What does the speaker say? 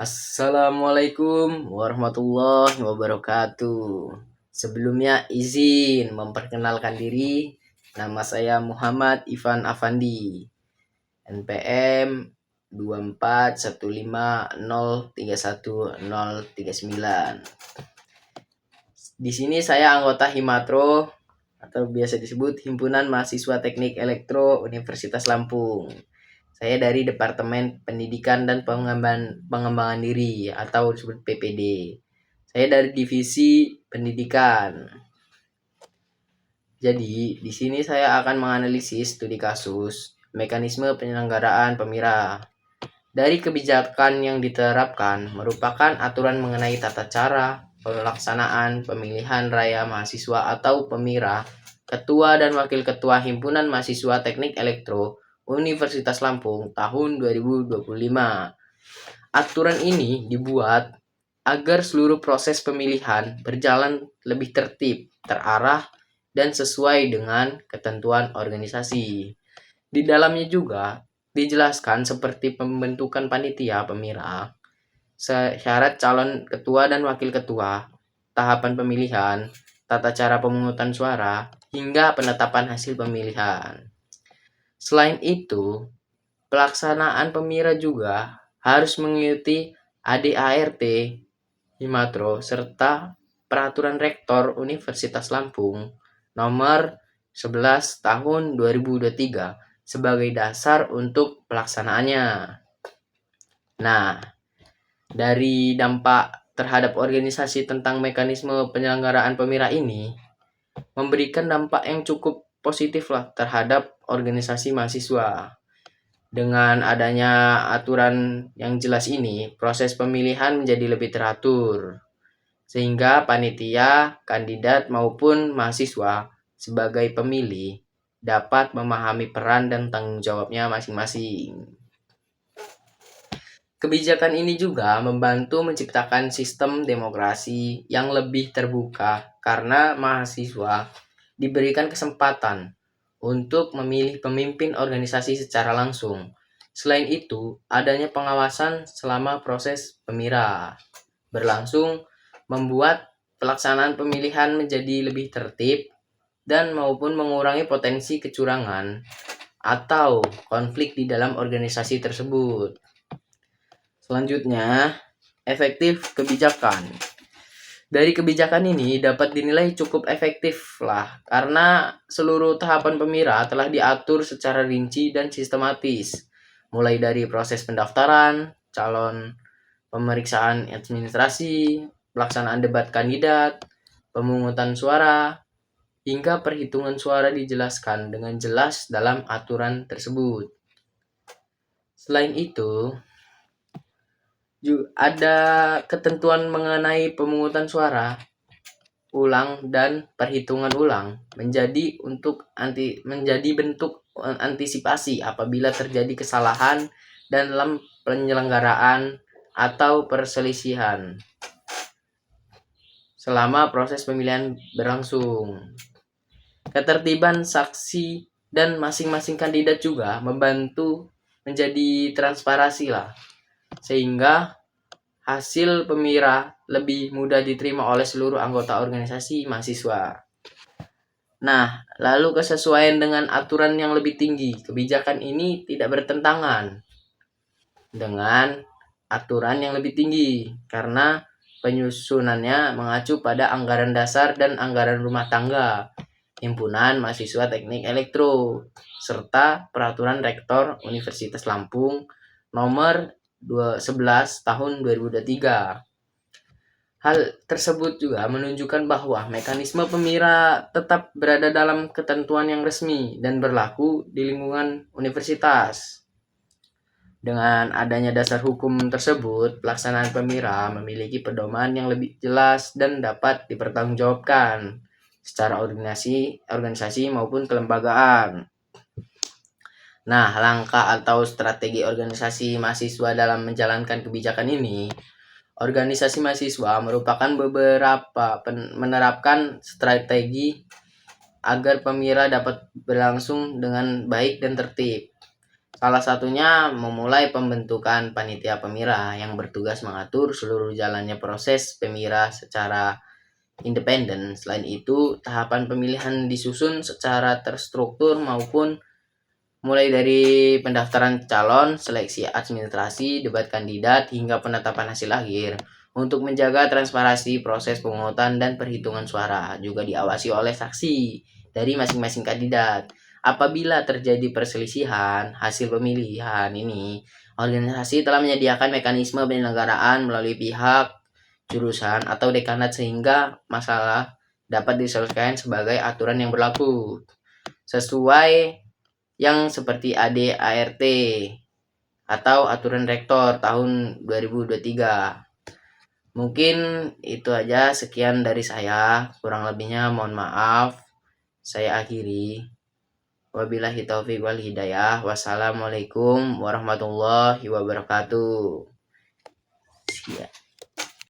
Assalamualaikum warahmatullahi wabarakatuh. Sebelumnya izin memperkenalkan diri. Nama saya Muhammad Ivan Afandi. NPM 2415031039. Di sini saya anggota Himatro atau biasa disebut Himpunan Mahasiswa Teknik Elektro Universitas Lampung. Saya dari Departemen Pendidikan dan Pengembangan Diri atau disebut PPD. Saya dari Divisi Pendidikan. Jadi, di sini saya akan menganalisis studi kasus mekanisme penyelenggaraan PEMIRA. Dari kebijakan yang diterapkan merupakan aturan mengenai tata cara pelaksanaan pemilihan raya mahasiswa atau PEMIRA, Ketua dan Wakil Ketua Himpunan Mahasiswa Teknik Elektro Universitas Lampung tahun 2025. Aturan ini dibuat agar seluruh proses pemilihan berjalan lebih tertib, terarah, dan sesuai dengan ketentuan organisasi. Di dalamnya juga dijelaskan seperti pembentukan panitia PEMIRA, syarat calon ketua dan wakil ketua, tahapan pemilihan, tata cara pemungutan suara, hingga penetapan hasil pemilihan. Selain itu, pelaksanaan PEMIRA juga harus mengikuti ADART Himatro serta Peraturan Rektor Universitas Lampung nomor 11 tahun 2023 sebagai dasar untuk pelaksanaannya. Nah, dari dampak terhadap organisasi tentang mekanisme penyelenggaraan PEMIRA ini memberikan dampak yang cukup positif lah terhadap organisasi mahasiswa. Dengan adanya aturan yang jelas ini, proses pemilihan menjadi lebih teratur, sehingga panitia, kandidat maupun mahasiswa sebagai pemilih dapat memahami peran dan tanggung jawabnya masing-masing. Kebijakan ini juga membantu menciptakan sistem demokrasi yang lebih terbuka karena mahasiswa diberikan kesempatan untuk memilih pemimpin organisasi secara langsung. Selain itu, adanya pengawasan selama proses PEMIRA berlangsung membuat pelaksanaan pemilihan menjadi lebih tertib dan maupun mengurangi potensi kecurangan atau konflik di dalam organisasi tersebut. Selanjutnya, efektif kebijakan. Dari kebijakan ini dapat dinilai cukup efektif lah karena seluruh tahapan PEMIRA telah diatur secara rinci dan sistematis, mulai dari proses pendaftaran, calon, pemeriksaan administrasi, pelaksanaan debat kandidat, pemungutan suara, hingga perhitungan suara dijelaskan dengan jelas dalam aturan tersebut. Selain itu, ada ketentuan mengenai pemungutan suara ulang dan perhitungan ulang menjadi bentuk antisipasi apabila terjadi kesalahan dalam penyelenggaraan atau perselisihan selama proses pemilihan berlangsung. Ketertiban saksi dan masing-masing kandidat juga membantu menjadi transparansi lah, sehingga hasil PEMIRA lebih mudah diterima oleh seluruh anggota organisasi mahasiswa. Nah, lalu kesesuaian dengan aturan yang lebih tinggi. Kebijakan ini tidak bertentangan dengan aturan yang lebih tinggi karena penyusunannya mengacu pada anggaran dasar dan anggaran rumah tangga Himpunan Mahasiswa Teknik Elektro serta Peraturan Rektor Universitas Lampung nomor 11 tahun 2023. Hal tersebut juga menunjukkan bahwa mekanisme PEMIRA tetap berada dalam ketentuan yang resmi dan berlaku di lingkungan universitas. Dengan adanya dasar hukum tersebut, pelaksanaan PEMIRA memiliki pedoman yang lebih jelas dan dapat dipertanggungjawabkan secara organisasi maupun kelembagaan. Nah, langkah atau strategi organisasi mahasiswa dalam menjalankan kebijakan ini, organisasi mahasiswa merupakan menerapkan strategi agar PEMIRA dapat berlangsung dengan baik dan tertib. Salah satunya memulai pembentukan panitia pemirah yang bertugas mengatur seluruh jalannya proses pemirah secara independen. Selain itu, tahapan pemilihan disusun secara terstruktur maupun mulai dari pendaftaran calon, seleksi administrasi, debat kandidat, hingga penetapan hasil akhir. Untuk menjaga transparansi proses pemungutan dan perhitungan suara juga diawasi oleh saksi dari masing-masing kandidat. Apabila terjadi perselisihan hasil pemilihan ini, organisasi telah menyediakan mekanisme penyelenggaraan melalui pihak jurusan atau dekanat sehingga masalah dapat diselesaikan sebagai aturan yang berlaku sesuai yang seperti AD/ART atau aturan rektor tahun 2023. Mungkin itu aja, sekian dari saya, kurang lebihnya mohon maaf. Saya akhiri. Wabillahi taufiq wal hidayah. Wassalamualaikum warahmatullahi wabarakatuh. Sekian.